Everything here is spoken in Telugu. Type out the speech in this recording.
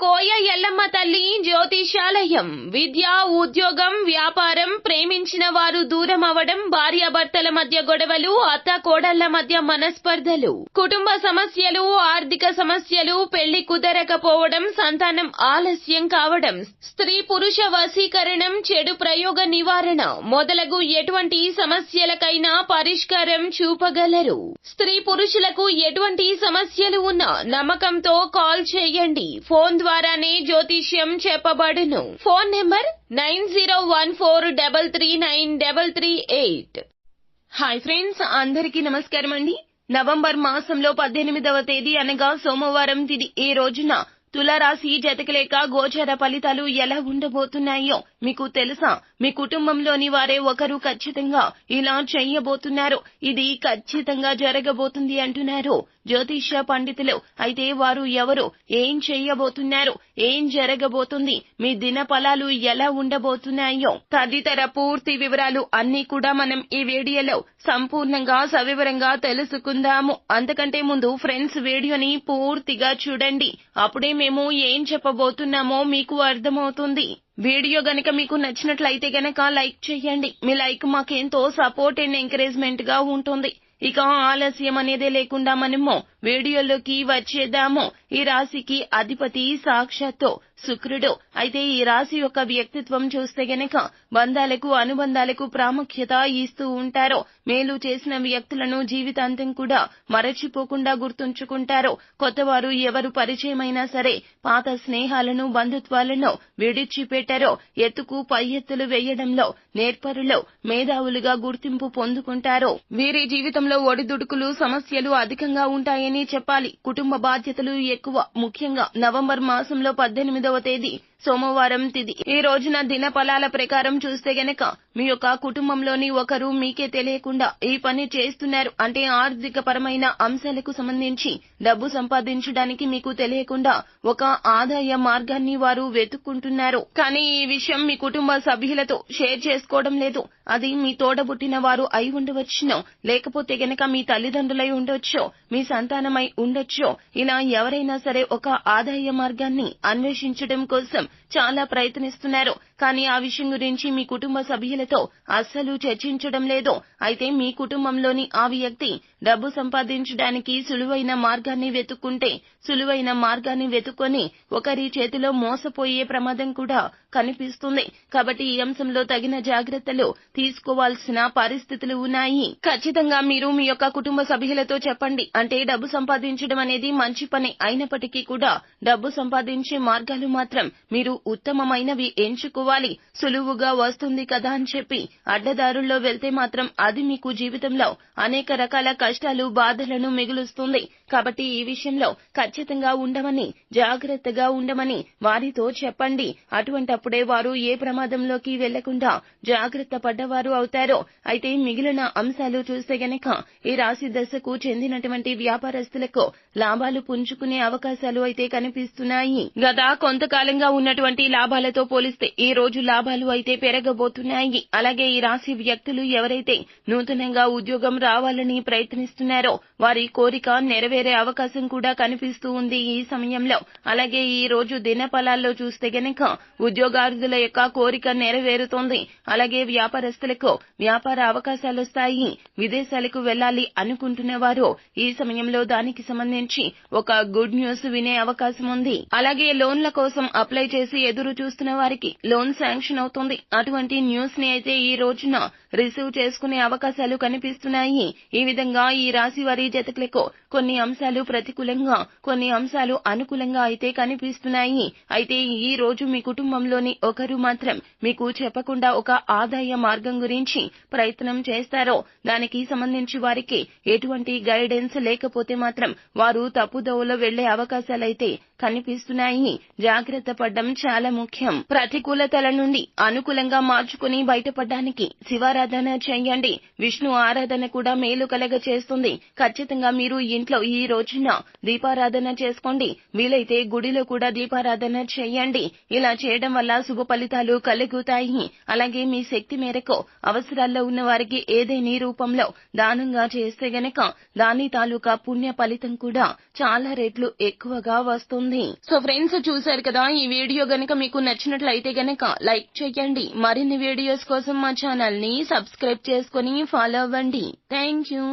కోయ ఎల్లమ్మ తల్లి జ్యోతిషాలయం. విద్య, ఉద్యోగం, వ్యాపారం, ప్రేమించిన వారు దూరం అవడం, భార్యాభర్తల మధ్య గొడవలు, అత్త కోడళ్ల మధ్య మనస్పర్ధలు, కుటుంబ సమస్యలు, ఆర్థిక సమస్యలు, పెళ్లి కుదరకపోవడం, సంతానం ఆలస్యం కావడం, స్త్రీ పురుష వశీకరణం, చెడు ప్రయోగ నివారణ మొదలగు ఎటువంటి సమస్యలకైనా పరిష్కారం చూపగలరు. స్త్రీ పురుషులకు ఎటువంటి సమస్యలు ఉన్నా నమ్మకంతో కాల్ చేయండి. ఫోన్ ద్వారానే జ్యోతిష్యం చెప్పబడును. Phone number 9014339338. హాయ్ ఫ్రెండ్స్, అందరికీ నమస్కారం అండి. నవంబర్ మాసంలో 18వ తేదీ అనగా సోమవారం తిది ఈ రోజున తులారాశి జతకలేక గోచర ఫలితాలు ఎలా ఉండబోతున్నాయో మీకు తెలుసా? మీ కుటుంబంలోని వారే ఒకరు ఖచ్చితంగా ఇలా చెయ్యబోతున్నారు, ఇది ఖచ్చితంగా జరగబోతుంది అంటున్నారు జ్యోతిష్య పండితులు. అయితే వారు ఎవరు, ఏం చెయ్యబోతున్నారు, ఏం జరగబోతుంది, మీ దిన ఫలాలు ఎలా ఉండబోతున్నాయో తదితర పూర్తి వివరాలు అన్ని కూడా మనం ఈ వీడియోలో సంపూర్ణంగా సవివరంగా తెలుసుకుందాము. అంతకంటే ముందు ఫ్రెండ్స్ వీడియోని పూర్తిగా చూడండి, అప్పుడే మేము ఏం చెప్పబోతున్నామో మీకు అర్థమవుతుంది. వీడియో గనక మీకు నచ్చినట్లయితే గనక లైక్ చేయండి. మీ లైక్ మాకెంతో సపోర్ట్ అండ్ ఎంకరేజ్మెంట్ గా ఉంటుంది. ఇక ఆలస్యం అనేదే లేకుండా మనము వీడియోలోకి వచ్చేద్దాము. ఈ రాశికి అధిపతి సాక్షాత్తు శుక్రుడు. అయితే ఈ రాశి యొక్క వ్యక్తిత్వం చూస్తే గనక బంధాలకు, అనుబంధాలకు ప్రాముఖ్యత ఇస్తూ ఉంటారు. మేలు చేసిన వ్యక్తులను జీవితాంతం కూడా మరచిపోకుండా గుర్తుంచుకుంటారు. కొత్తవారు ఎవరు పరిచయమైనా సరే పాత స్నేహాలను, బంధుత్వాలను విడిచిపెట్టారో ఎత్తుకు పై ఎత్తులు వేయడంలో నేర్పరులు, మేధావులుగా గుర్తింపు పొందుకుంటారు. వీరి జీవితంలో ఒడిదుడుకులు, సమస్యలు అధికంగా ఉంటాయని చెప్పాలి. కుటుంబ బాధ్యతలు ఎక్కువ. ముఖ్యంగా నవంబర్ మాసంలో 18వ తేదీ సోమవారం తిది ఈ రోజున దిన ఫలాల ప్రకారం చూస్తే గనక మీ యొక్క కుటుంబంలోని ఒకరు మీకే తెలియకుండా ఈ పని చేస్తున్నారు. అంటే ఆర్థిక పరమైన అంశాలకు సంబంధించి డబ్బు సంపాదించడానికి మీకు తెలియకుండా ఒక ఆదాయ మార్గాన్ని వారు వెతుక్కుంటున్నారు. కానీ ఈ విషయం మీ కుటుంబ సభ్యులతో షేర్ చేసుకోవడం లేదు. అది మీ తోడబుట్టిన వారు అయి ఉండవచ్చునో, లేకపోతే గనక మీ తల్లిదండ్రులై ఉండొచ్చో, మీ సంతానమై ఉండొచ్చో. ఇలా ఎవరైనా సరే ఒక ఆదాయ మార్గాన్ని అన్వేషించడం కోసం చాలా ప్రయత్నిస్తున్నారు. కానీ ఆ విషయం గురించి మీ కుటుంబ సభ్యులతో అస్సలు చర్చించడం లేదు. అయితే మీ కుటుంబంలోని ఆ వ్యక్తి డబ్బు సంపాదించడానికి సులువైన మార్గాన్ని వెతుక్కుంటే, సులువైన మార్గాన్ని వెతుక్కొని ఒకరి చేతిలో మోసపోయే ప్రమాదం కూడా కనిపిస్తుంది. కాబట్టి ఈ అంశంలో తగిన జాగ్రత్తలు తీసుకోవాల్సిన పరిస్థితులు ఉన్నాయి. ఖచ్చితంగా మీరు మీ యొక్క కుటుంబ సభ్యులతో చెప్పండి. అంటే డబ్బు సంపాదించడం అనేది మంచి పని అయినప్పటికీ కూడా డబ్బు సంపాదించే మార్గాలు మాత్రం మీరు ఉత్తమమైనవి ఎంచుకోవాలి. సులువుగా వస్తుంది కదా అని చెప్పి అడ్డదారుల్లో వెళ్తే మాత్రం అది మీకు జీవితంలో అనేక రకాల కష్టాలు, బాధలను మిగులుస్తుంది. కాబట్టి ఈ విషయంలో ఖచ్చితంగా ఉండమని, జాగ్రత్తగా ఉండమని వారితో చెప్పండి. అటువంటప్పుడే వారు ఏ ప్రమాదంలోకి వెళ్లకుండా జాగ్రత్త పడ్డవారు అవుతారో. అయితే మిగిలిన అంశాలు చూస్తే గనక ఈ రాశి దశకు చెందినటువంటి వ్యాపారస్తులకు లాభాలు పుంజుకునే అవకాశాలు అయితే కనిపిస్తున్నాయి. గత కొంతకాలంగా ఉన్నటువంటి లాభాలతో పోలిస్తే ఈ రోజు లాభాలు అయితే పెరగబోతున్నాయి. అలాగే ఈ రాశి వ్యక్తులు ఎవరైతే నూతనంగా ఉద్యోగం రావాలని ప్రయత్నిస్తున్నారో వారి కోరిక నెరవేరే అవకాశం కూడా కనిపిస్తూ ఉంది ఈ సమయంలో. అలాగే ఈ రోజు దిన ఫలాల్లో చూస్తే గనక ఉద్యోగార్థుల యొక్క కోరిక నెరవేరుతోంది. అలాగే వ్యాపారస్తులకు వ్యాపార అవకాశాలు వస్తాయి. విదేశాలకు వెళ్లాలి అనుకుంటున్న వారు ఈ సమయంలో దానికి సంబంధించి ఒక గుడ్ న్యూస్ వినే అవకాశం ఉంది. అలాగే లోన్ల కోసం అప్లై చేసి ఎదురు చూస్తున్న వారికి లోన్ శాంక్షన్ అవుతుంది. అటువంటి న్యూస్ ని అయితే ఈ రోజున రిసీవ్ చేసుకునే అవకాశాలు కనిపిస్తున్నాయి. ఈ విధంగా ఈ రాశి వారి జాతకులకు కొన్ని అంశాలు ప్రతికూలంగా, కొన్ని అంశాలు అనుకూలంగా అయితే కనిపిస్తున్నాయి. అయితే ఈ రోజు మీ కుటుంబంలోని ఒకరు మాత్రం మీకు చెప్పకుండా ఒక ఆదాయ మార్గం గురించి ప్రయత్నం చేస్తారో, దానికి సంబంధించి వారికి ఎటువంటి గైడెన్స్ లేకపోతే మాత్రం వారు తప్పుదోవలో వెళ్లే అవకాశాలైతే కనిపిస్తున్నాయి. జాగ్రత్త పడడం చాలా ముఖ్యం. ప్రతికూలతల నుండి అనుకూలంగా మార్చుకుని బయటపడడానికి శివారాధన చేయండి. విష్ణు ఆరాధన కూడా మేలు కలగ చేస్తుంది. ఖచ్చితంగా మీరు ఇంట్లో ఈ రోజున దీపారాధన చేసుకోండి. వీలైతే గుడిలో కూడా దీపారాధన చేయండి. ఇలా చేయడం వల్ల శుభ ఫలితాలు కలుగుతాయి. అలాగే మీ శక్తి మేరకు అవసరాల్లో ఉన్న వారికి ఏదేని రూపంలో దానంగా చేస్తే గనక దాని తాలూకా పుణ్య ఫలితం కూడా చాలా రెట్లు ఎక్కువగా వస్తుంది. ఉంటుంది. సో ఫ్రెండ్స్, చూసారు కదా, ఈ వీడియో గనుక మీకు నచ్చినట్లయితే గనక లైక్ చేయండి. మరిన్ని వీడియోస్ కోసం మా ఛానల్ ని సబ్స్క్రైబ్ చేసుకుని ఫాలో అవ్వండి. Thank you.